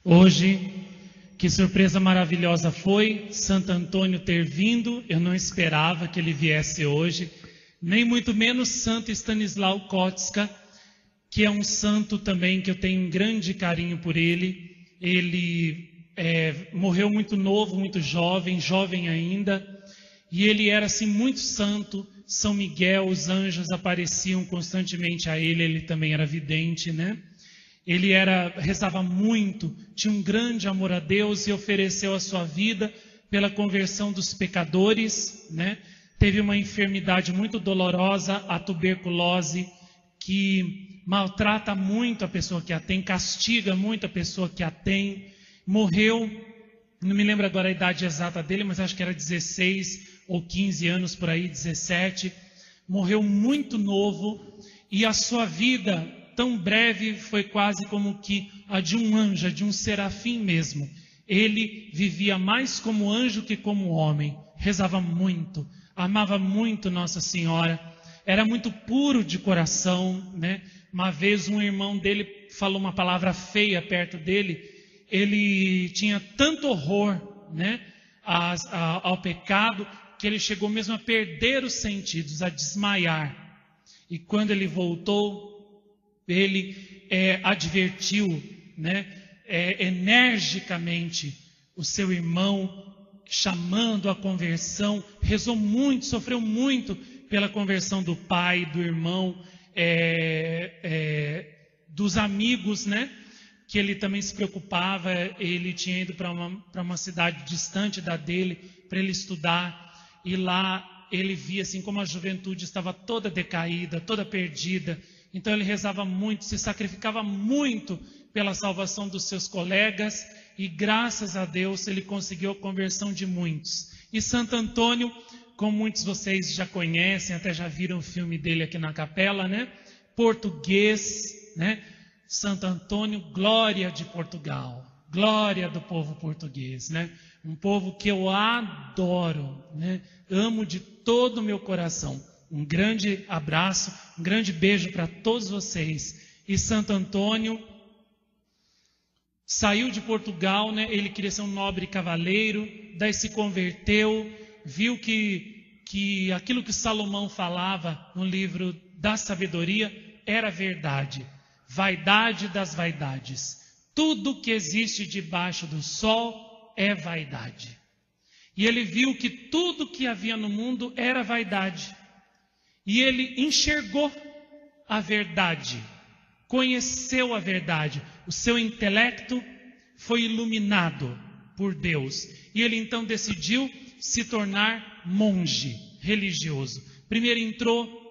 Hoje, que surpresa maravilhosa foi Santo Antônio ter vindo. Eu não esperava que ele viesse hoje, nem muito menos Santo Stanislau Kotska, que é um santo também que eu tenho um grande carinho por ele. Ele morreu muito novo, muito jovem, jovem ainda, e ele era assim muito santo. São Miguel, os anjos apareciam constantemente a ele. Ele também era vidente, né? Ele rezava muito, tinha um grande amor a Deus e ofereceu a sua vida pela conversão dos pecadores, né? Teve uma enfermidade muito dolorosa, a tuberculose, que maltrata muito a pessoa que a tem, castiga muito a pessoa que a tem. Morreu, não me lembro agora a idade exata dele, mas acho que era 16 ou 15 anos por aí, 17. Morreu muito novo e a sua vida tão breve foi quase como que a de um anjo, a de um serafim mesmo. Ele vivia mais como anjo que como homem, rezava muito, amava muito Nossa Senhora, era muito puro de coração, né? Uma vez um irmão dele falou uma palavra feia perto dele. Ele tinha tanto horror, né, ao pecado, que ele chegou mesmo a perder os sentidos, a desmaiar. E quando ele voltou, ele advertiu, né, energicamente o seu irmão, chamando a conversão. Rezou muito, sofreu muito pela conversão do pai, do irmão, dos amigos, né, que ele também se preocupava. Ele tinha ido para uma cidade distante da dele para ele estudar, e lá ele via assim como a juventude estava toda decaída, toda perdida. Então ele rezava muito, se sacrificava muito pela salvação dos seus colegas, e graças a Deus ele conseguiu a conversão de muitos. E Santo Antônio, como muitos de vocês já conhecem, até já viram o filme dele aqui na capela, né? Português, né? Santo Antônio, glória de Portugal, glória do povo português, né? Um povo que eu adoro, né? Amo de todo o meu coração. Um grande abraço, um grande beijo para todos vocês. E Santo Antônio saiu de Portugal, né? Ele queria ser um nobre cavaleiro, daí se converteu, viu que aquilo que Salomão falava no livro da sabedoria era verdade. Vaidade das vaidades. Tudo que existe debaixo do sol é vaidade. E ele viu que tudo que havia no mundo era vaidade. E ele enxergou a verdade, conheceu a verdade. O seu intelecto foi iluminado por Deus. E ele então decidiu se tornar monge religioso. Primeiro entrou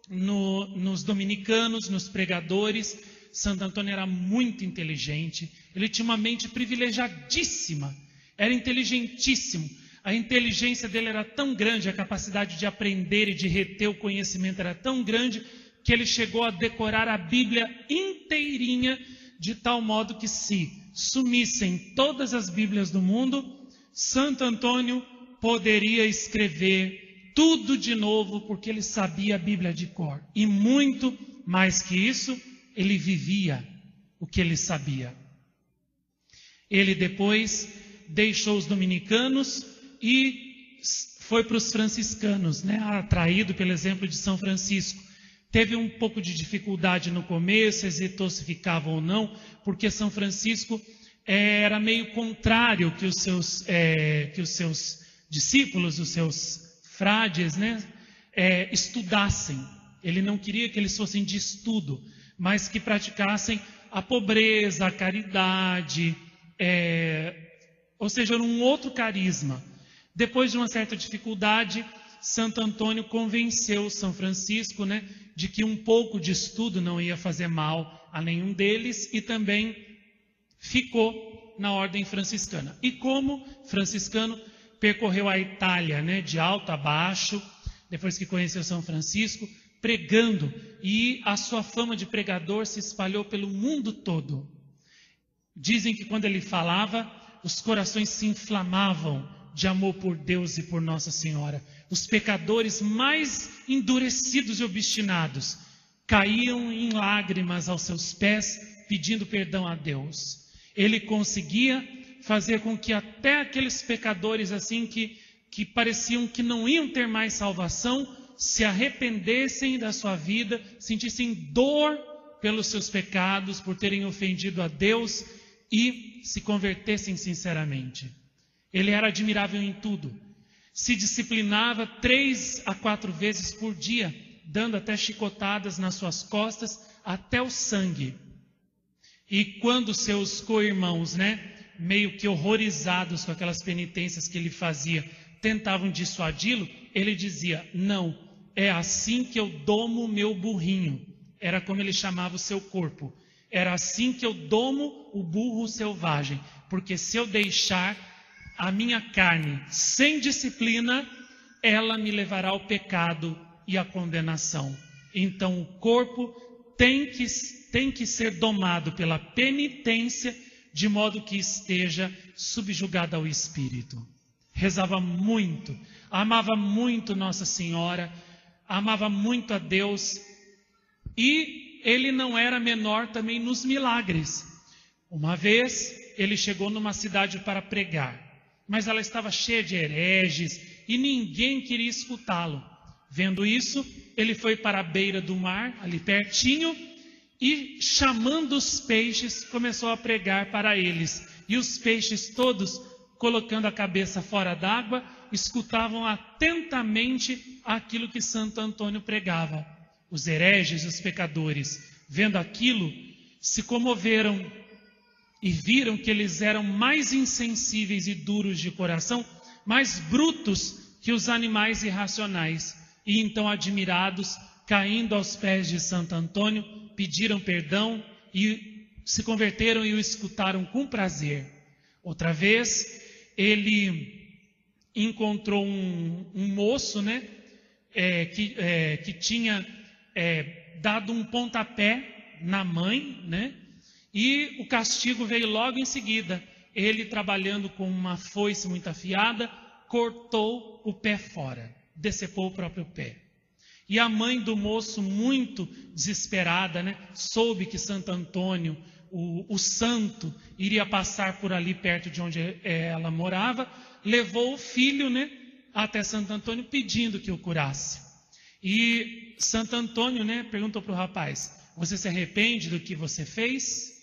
nos dominicanos, nos pregadores. Santo Antônio era muito inteligente. Ele tinha uma mente privilegiadíssima. Era inteligentíssimo. A inteligência dele era tão grande, a capacidade de aprender e de reter o conhecimento era tão grande, que ele chegou a decorar a Bíblia inteirinha, de tal modo que se sumissem todas as Bíblias do mundo, Santo Antônio poderia escrever tudo de novo, porque ele sabia a Bíblia de cor. E muito mais que isso, ele vivia o que ele sabia. Ele depois deixou os dominicanos e foi para os franciscanos, né? Atraído pelo exemplo de São Francisco. Teve um pouco de dificuldade no começo, hesitou se ficava ou não, porque São Francisco era meio contrário que os seus discípulos, os seus frades, né, estudassem. Ele não queria que eles fossem de estudo, mas que praticassem a pobreza, a caridade, ou seja, um outro carisma. Depois de uma certa dificuldade, Santo Antônio convenceu São Francisco, né, de que um pouco de estudo não ia fazer mal a nenhum deles, e também ficou na ordem franciscana. E como franciscano, percorreu a Itália, né, de alto a baixo, depois que conheceu São Francisco, pregando, e a sua fama de pregador se espalhou pelo mundo todo. Dizem que quando ele falava, os corações se inflamavam de amor por Deus e por Nossa Senhora. Os pecadores mais endurecidos e obstinados caíam em lágrimas aos seus pés, pedindo perdão a Deus. Ele conseguia fazer com que até aqueles pecadores assim que pareciam que não iam ter mais salvação, se arrependessem da sua vida, sentissem dor pelos seus pecados, por terem ofendido a Deus e se convertessem sinceramente. Ele era admirável em tudo. Se disciplinava 3 a 4 vezes por dia, dando até chicotadas nas suas costas, até o sangue. E quando seus co-irmãos, meio que horrorizados com aquelas penitências que ele fazia, tentavam dissuadi-lo, ele dizia: não, é assim que eu domo o meu burrinho. Era como ele chamava o seu corpo. Era assim que eu domo o burro selvagem, porque se eu deixar a minha carne sem disciplina, ela me levará ao pecado e à condenação. Então o corpo tem que ser domado pela penitência, de modo que esteja subjugado ao Espírito. Rezava muito, amava muito Nossa Senhora, amava muito a Deus, e ele não era menor também nos milagres. Uma vez ele chegou numa cidade para pregar, mas ela estava cheia de hereges e ninguém queria escutá-lo. Vendo isso, ele foi para a beira do mar, ali pertinho, e chamando os peixes, começou a pregar para eles. E os peixes todos, colocando a cabeça fora d'água, escutavam atentamente aquilo que Santo Antônio pregava. Os hereges, os pecadores, vendo aquilo, se comoveram e viram que eles eram mais insensíveis e duros de coração, mais brutos que os animais irracionais. E então, admirados, caindo aos pés de Santo Antônio, pediram perdão e se converteram e o escutaram com prazer. Outra vez, ele encontrou um moço, que tinha dado um pontapé na mãe, e o castigo veio logo em seguida. Ele, trabalhando com uma foice muito afiada, cortou o pé fora, decepou o próprio pé. E a mãe do moço, muito desesperada, soube que Santo Antônio, o santo, iria passar por ali perto de onde ela morava, levou o filho, até Santo Antônio, pedindo que o curasse. E Santo Antônio, perguntou para o rapaz: você se arrepende do que você fez?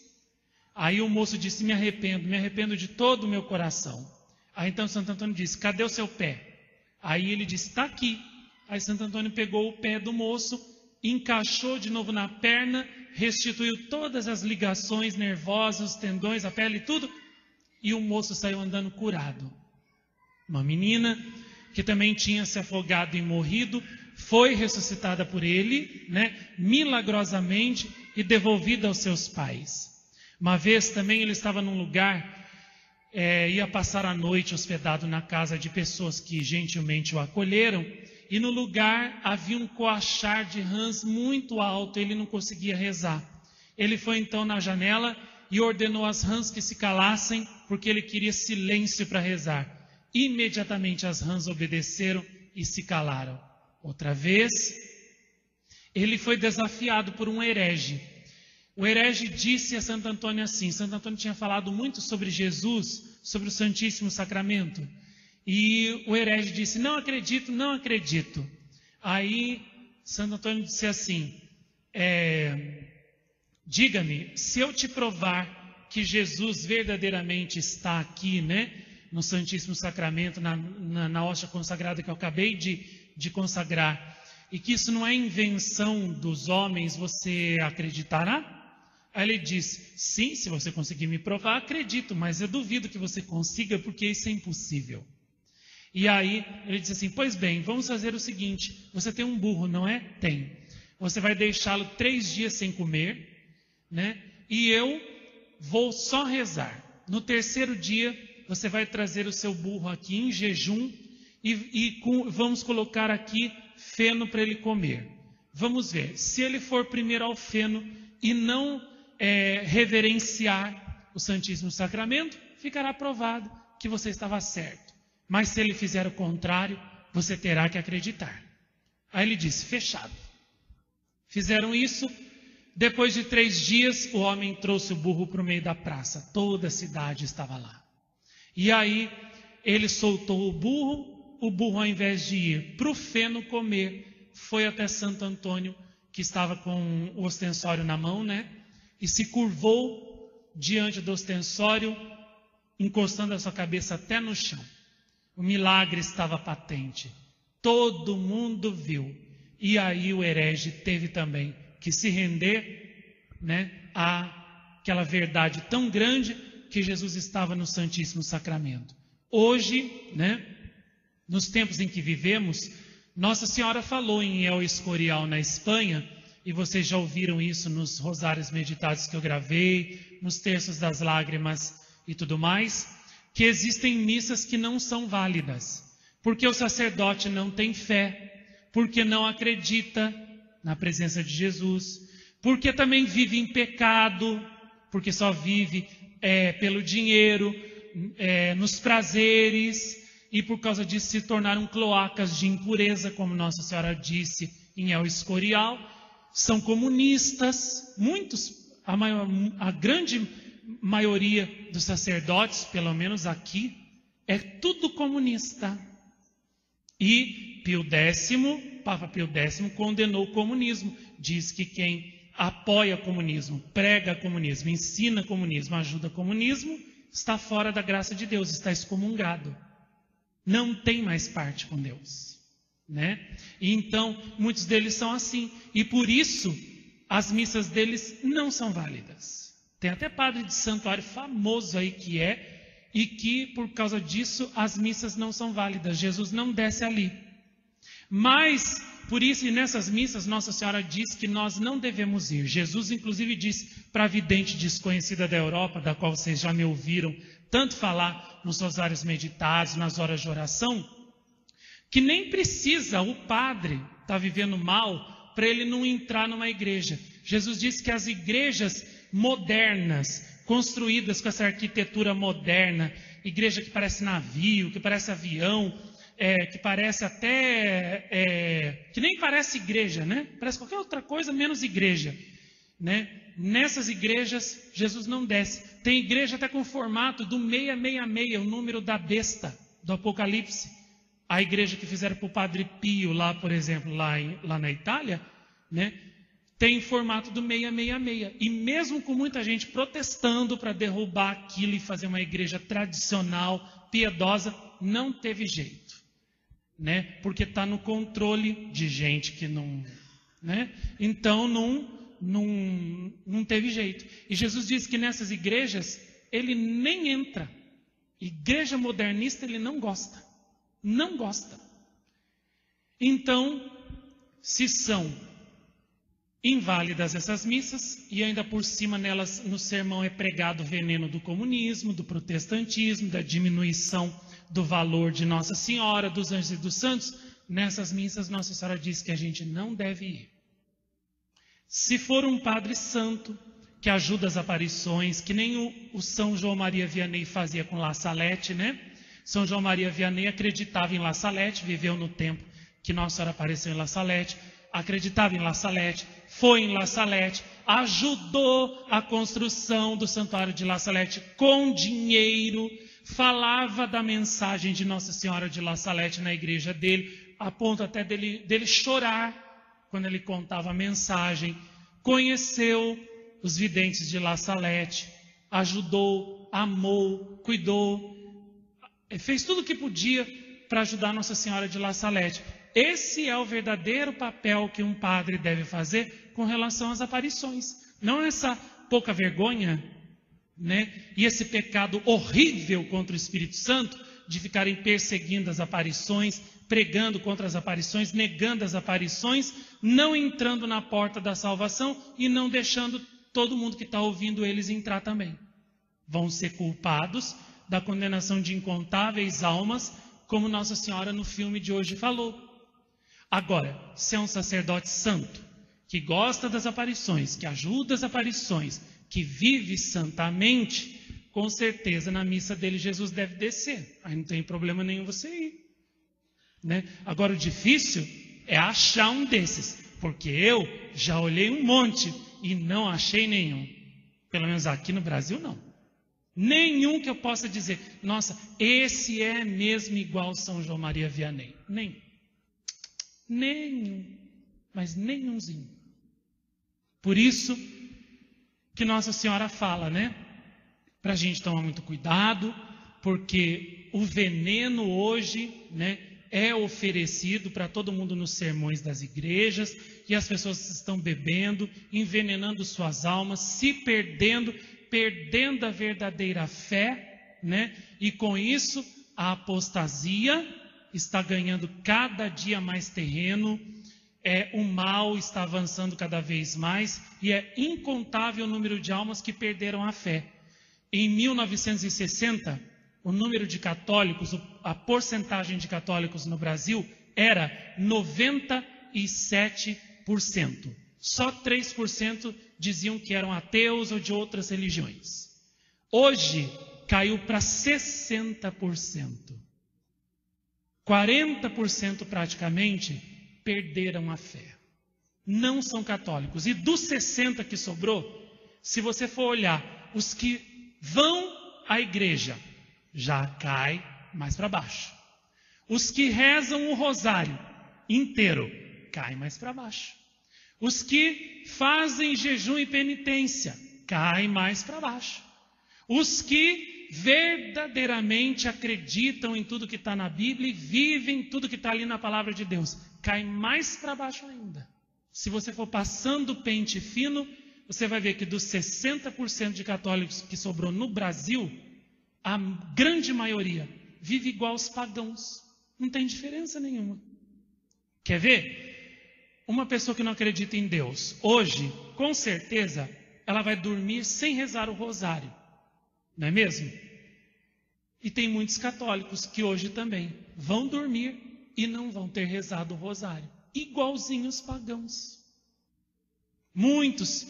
Aí o moço disse: me arrependo de todo o meu coração. Aí então Santo Antônio disse: cadê o seu pé? Aí ele disse: está aqui. Aí Santo Antônio pegou o pé do moço, encaixou de novo na perna, restituiu todas as ligações nervosas, os tendões, a pele e tudo, e o moço saiu andando curado. Uma menina que também tinha se afogado e morrido, foi ressuscitada por ele, milagrosamente, e devolvida aos seus pais. Uma vez também ele estava num lugar, ia passar a noite hospedado na casa de pessoas que gentilmente o acolheram, e no lugar havia um coachar de rãs muito alto, ele não conseguia rezar. Ele foi então na janela e ordenou às rãs que se calassem, porque ele queria silêncio para rezar. Imediatamente as rãs obedeceram e se calaram. Outra vez, ele foi desafiado por um herege. O herege disse a Santo Antônio assim: Santo Antônio tinha falado muito sobre Jesus, sobre o Santíssimo Sacramento. E o herege disse: não acredito, não acredito. Aí Santo Antônio disse assim: diga-me, se eu te provar que Jesus verdadeiramente está aqui, no Santíssimo Sacramento, na hóstia consagrada que eu acabei de consagrar, e que isso não é invenção dos homens, você acreditará? Aí ele disse: sim, se você conseguir me provar, acredito, mas eu duvido que você consiga, porque isso é impossível. E aí ele disse assim: pois bem, vamos fazer o seguinte, você tem um burro, não é? Tem. Você vai deixá-lo 3 dias sem comer, e eu vou só rezar. No 3º dia, você vai trazer o seu burro aqui em jejum vamos colocar aqui feno para ele comer. Vamos ver, se ele for primeiro ao feno e não reverenciar o Santíssimo Sacramento, ficará provado que você estava certo. Mas se ele fizer o contrário, você terá que acreditar. Aí ele disse: fechado. Fizeram isso, Depois de 3 dias, o homem trouxe o burro para o meio da praça. Toda a cidade estava lá. E aí, ele soltou o burro ao invés de ir para o feno comer, foi até Santo Antônio, que estava com o ostensório na mão, né? E se curvou diante do ostensório, encostando a sua cabeça até no chão. O milagre estava patente. Todo mundo viu. E aí o herege teve também que se render, né, àquela verdade tão grande que Jesus estava no Santíssimo Sacramento. Hoje, né, nos tempos em que vivemos, Nossa Senhora falou em El Escorial, na Espanha, e vocês já ouviram isso nos rosários meditados que eu gravei, nos terços das lágrimas e tudo mais, que existem missas que não são válidas, porque o sacerdote não tem fé, porque não acredita na presença de Jesus, porque também vive em pecado, porque só vive pelo dinheiro, nos prazeres, e por causa disso se tornaram cloacas de impureza, como Nossa Senhora disse em El Escorial. São comunistas, muitos, a grande maioria dos sacerdotes, pelo menos aqui, é tudo comunista. E Papa Pio X condenou o comunismo, diz que quem apoia comunismo, prega comunismo, ensina comunismo, ajuda comunismo, está fora da graça de Deus, está excomungado. Não tem mais parte com Deus, né? E então, muitos deles são assim. E por isso, as missas deles não são válidas. Tem até padre de santuário famoso aí e que, por causa disso, as missas não são válidas. Jesus não desce ali. Mas, por isso, e nessas missas, Nossa Senhora diz que nós não devemos ir. Jesus, inclusive, disse para a vidente desconhecida da Europa, da qual vocês já me ouviram tanto falar nos rosários meditados, nas horas de oração, que nem precisa o padre estar vivendo mal para ele não entrar numa igreja. Jesus disse que as igrejas modernas, construídas com essa arquitetura moderna, igreja que parece navio, que parece avião, que parece até, que nem parece igreja, né? Parece qualquer outra coisa menos igreja, né? Nessas igrejas, Jesus não desce. Tem igreja até com o formato do 666, o número da besta, do Apocalipse. A igreja que fizeram para o Padre Pio, lá, por exemplo, lá na Itália, né? Tem formato do 666. E mesmo com muita gente protestando para derrubar aquilo e fazer uma igreja tradicional, piedosa, não teve jeito, né? Porque está no controle de gente que não, né? Então não teve jeito. E Jesus diz que nessas igrejas ele nem entra. Igreja modernista ele não gosta. Não gosta. Então, se são inválidas essas missas, e ainda por cima nelas, no sermão é pregado o veneno do comunismo, do protestantismo, da diminuição do valor de Nossa Senhora, dos anjos e dos santos, nessas missas Nossa Senhora diz que a gente não deve ir. Se for um padre santo, que ajuda as aparições, que nem o São João Maria Vianney fazia com La Salette, né? São João Maria Vianney acreditava em La Salette, viveu no tempo que Nossa Senhora apareceu em La Salette, acreditava em La Salette, foi em La Salette, ajudou a construção do santuário de La Salette com dinheiro, falava da mensagem de Nossa Senhora de La Salette na igreja dele, a ponto até dele chorar quando ele contava a mensagem, conheceu os videntes de La Salette, ajudou, amou, cuidou, fez tudo o que podia para ajudar Nossa Senhora de La Salette. Esse é o verdadeiro papel que um padre deve fazer com relação às aparições. Não essa pouca vergonha, né? E esse pecado horrível contra o Espírito Santo, de ficarem perseguindo as aparições, pregando contra as aparições, negando as aparições, não entrando na porta da salvação e não deixando todo mundo que está ouvindo eles entrar também. Vão ser culpados da condenação de incontáveis almas, como Nossa Senhora no filme de hoje falou. Agora, se é um sacerdote santo, que gosta das aparições, que ajuda as aparições, que vive santamente, com certeza na missa dele Jesus deve descer. Aí não tem problema nenhum você ir, né? Agora o difícil é achar um desses, porque eu já olhei um monte e não achei nenhum. Pelo menos aqui no Brasil, não. Nenhum que eu possa dizer, nossa, esse é mesmo igual São João Maria Vianney. Nenhum. Mas nenhumzinho. Por isso que Nossa Senhora fala, né? Para a gente tomar muito cuidado, porque o veneno hoje, né, é oferecido para todo mundo nos sermões das igrejas, e as pessoas estão bebendo, envenenando suas almas, se perdendo a verdadeira fé, né? E com isso a apostasia está ganhando cada dia mais terreno, o mal está avançando cada vez mais, e é incontável o número de almas que perderam a fé. Em 1960, o número de católicos, a porcentagem de católicos no Brasil era 97%. Só 3% diziam que eram ateus ou de outras religiões. Hoje caiu para 60%. 40% praticamente perderam a fé. Não são católicos. E dos 60% que sobrou, se você for olhar, os que vão à igreja já cai mais para baixo. Os que rezam o rosário inteiro cai mais para baixo. Os que fazem jejum e penitência cai mais para baixo. Os que verdadeiramente acreditam em tudo que está na Bíblia e vivem tudo que está ali na palavra de Deus cai mais para baixo ainda. Se você for passando o pente fino, você vai ver que dos 60% de católicos que sobrou no Brasil, a grande maioria vive igual aos pagãos. Não tem diferença nenhuma. Quer ver? Uma pessoa que não acredita em Deus, hoje, com certeza, ela vai dormir sem rezar o rosário. Não é mesmo? E tem muitos católicos que hoje também vão dormir e não vão ter rezado o rosário. Igualzinho os pagãos. Muitos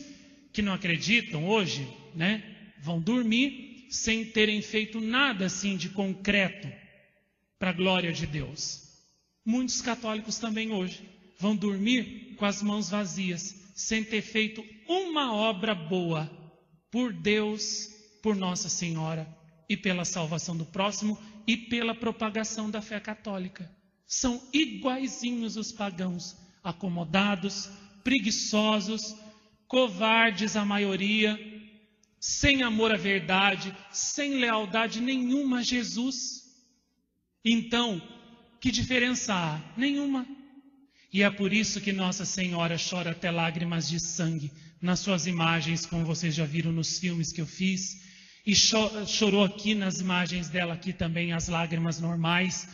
que não acreditam hoje, né, vão dormir sem terem feito nada assim de concreto para a glória de Deus. Muitos católicos também hoje vão dormir com as mãos vazias, sem ter feito uma obra boa por Deus, por Nossa Senhora e pela salvação do próximo e pela propagação da fé católica. São iguaizinhos os pagãos, acomodados, preguiçosos, covardes a maioria, sem amor à verdade, sem lealdade nenhuma a Jesus. Então, que diferença há? Nenhuma. E é por isso que Nossa Senhora chora até lágrimas de sangue nas suas imagens, como vocês já viram nos filmes que eu fiz, e chorou aqui nas imagens dela aqui também as lágrimas normais,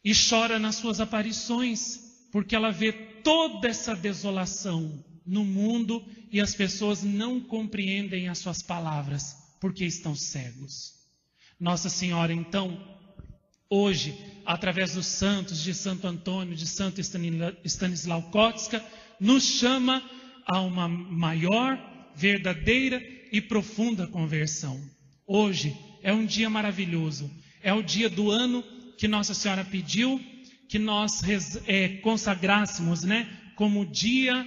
e chora nas suas aparições, porque ela vê toda essa desolação no mundo e as pessoas não compreendem as suas palavras, porque estão cegos. Nossa Senhora, então, hoje, através dos santos, de Santo Antônio, de Santo Stanislau Kotska, nos chama a uma maior, verdadeira e profunda conversão. Hoje é um dia maravilhoso, é o dia do ano que Nossa Senhora pediu que nós consagrássemos, né, como dia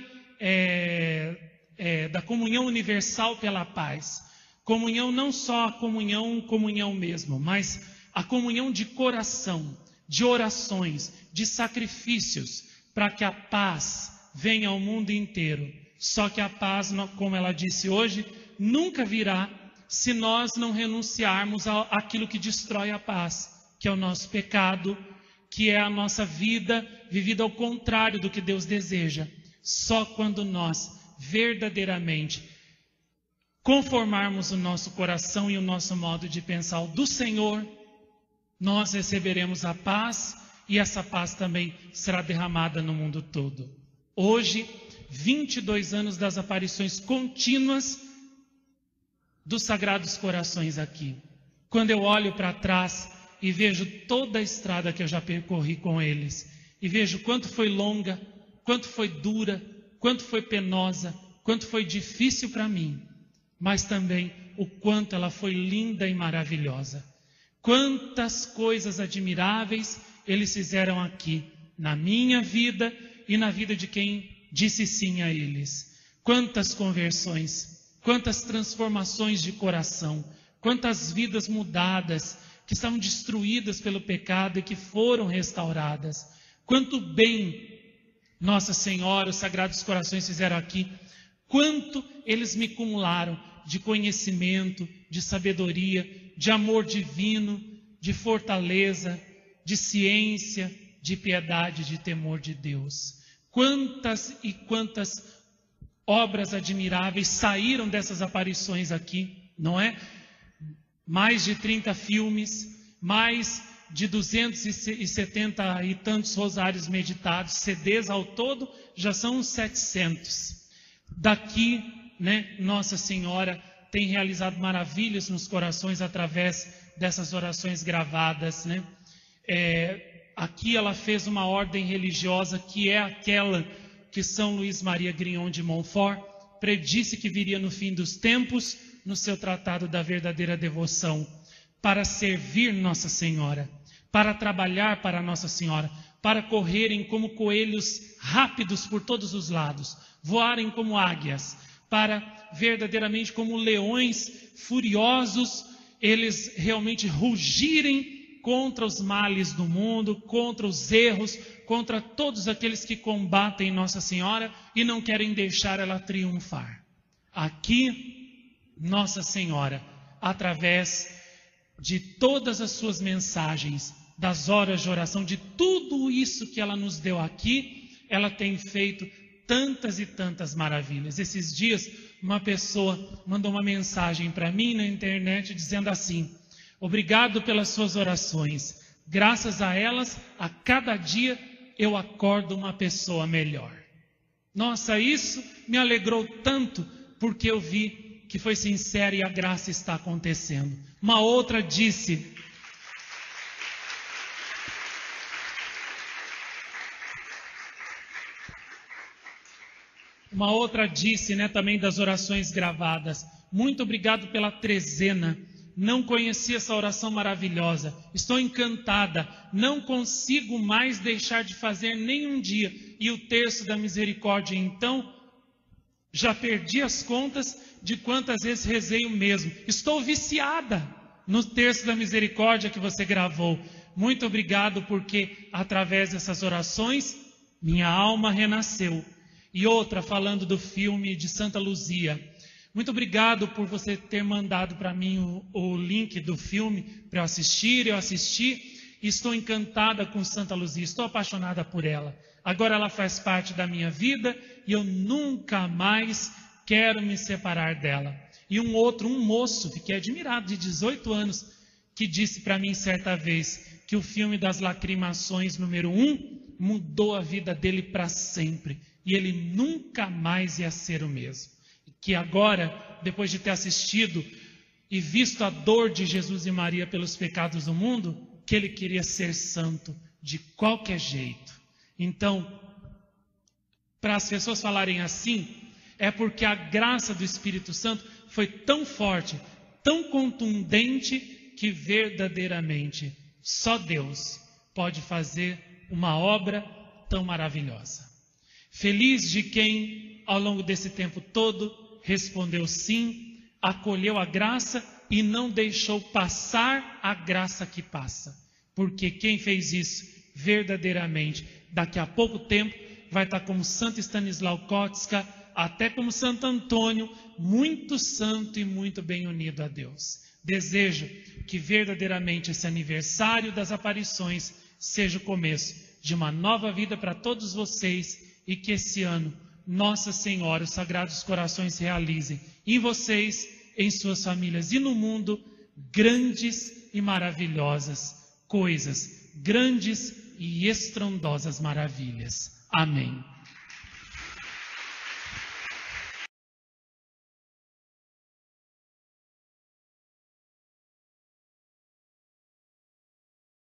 da comunhão universal pela paz. Comunhão não só a comunhão mesmo, mas a comunhão de coração, de orações, de sacrifícios, para que a paz venha ao mundo inteiro. Só que a paz, como ela disse hoje, nunca virá se nós não renunciarmos àquilo que destrói a paz, que é o nosso pecado, que é a nossa vida vivida ao contrário do que Deus deseja. Só quando nós verdadeiramente conformarmos o nosso coração e o nosso modo de pensar ao do Senhor, nós receberemos a paz e essa paz também será derramada no mundo todo. Hoje, 22 anos das aparições contínuas dos Sagrados Corações aqui. Quando eu olho para trás e vejo toda a estrada que eu já percorri com eles, e vejo quanto foi longa, quanto foi dura, quanto foi penosa, quanto foi difícil para mim, mas também o quanto ela foi linda e maravilhosa. Quantas coisas admiráveis eles fizeram aqui, na minha vida e na vida de quem disse sim a eles. Quantas conversões, quantas transformações de coração, quantas vidas mudadas, que estavam destruídas pelo pecado e que foram restauradas. Quanto bem Nossa Senhora, os Sagrados Corações fizeram aqui. Quanto eles me acumularam de conhecimento, de sabedoria, de amor divino, de fortaleza, de ciência, de piedade, de temor de Deus. Quantas e quantas obras admiráveis saíram dessas aparições aqui, não é? Mais de 30 filmes, mais de 270 e tantos rosários meditados, CDs ao todo, já são uns 700. Daqui, né, Nossa Senhora tem realizado maravilhas nos corações através dessas orações gravadas, né? Aqui ela fez uma ordem religiosa que é aquela que São Luís Maria Grignon de Montfort predisse que viria no fim dos tempos, no seu Tratado da Verdadeira Devoção, para servir Nossa Senhora, para trabalhar para Nossa Senhora, para correrem como coelhos rápidos por todos os lados, voarem como águias, para verdadeiramente como leões furiosos, eles realmente rugirem contra os males do mundo, contra os erros, contra todos aqueles que combatem Nossa Senhora e não querem deixar ela triunfar. Aqui, Nossa Senhora, através de todas as suas mensagens, das horas de oração, de tudo isso que ela nos deu aqui, ela tem feito tantas e tantas maravilhas. Esses dias, uma pessoa mandou uma mensagem para mim na internet dizendo assim: obrigado pelas suas orações. Graças a elas, a cada dia eu acordo uma pessoa melhor. Nossa, isso me alegrou tanto, porque eu vi que foi sincera e a graça está acontecendo. Uma outra disse: também das orações gravadas: muito obrigado pela trezena. Não conhecia essa oração maravilhosa. Estou encantada. Não consigo mais deixar de fazer nem um dia. E o terço da misericórdia, então, já perdi as contas de quantas vezes rezei o mesmo. Estou viciada no terço da misericórdia que você gravou. Muito obrigado, porque através dessas orações, minha alma renasceu. E outra, falando do filme de Santa Luzia: muito obrigado por você ter mandado para mim o link do filme para eu assistir. Eu assisti e estou encantada com Santa Luzia, estou apaixonada por ela. Agora ela faz parte da minha vida e eu nunca mais quero me separar dela. E um moço, fiquei admirado, de 18 anos, que disse para mim certa vez que o filme das lacrimações número 1 mudou a vida dele para sempre. E ele nunca mais ia ser o mesmo. Que agora, depois de ter assistido e visto a dor de Jesus e Maria pelos pecados do mundo, que ele queria ser santo de qualquer jeito. Então, para as pessoas falarem assim, é porque a graça do Espírito Santo foi tão forte, tão contundente, que verdadeiramente só Deus pode fazer uma obra tão maravilhosa. Feliz de quem, ao longo desse tempo todo, respondeu sim, acolheu a graça e não deixou passar a graça que passa. Porque quem fez isso verdadeiramente, daqui a pouco tempo, vai estar como Santo Stanislau Kotska, até como Santo Antônio, muito santo e muito bem unido a Deus. Desejo que verdadeiramente esse aniversário das aparições seja o começo de uma nova vida para todos vocês, e que esse ano Nossa Senhora, os Sagrados Corações realizem em vocês, em suas famílias e no mundo grandes e maravilhosas coisas, grandes e estrondosas maravilhas. Amém.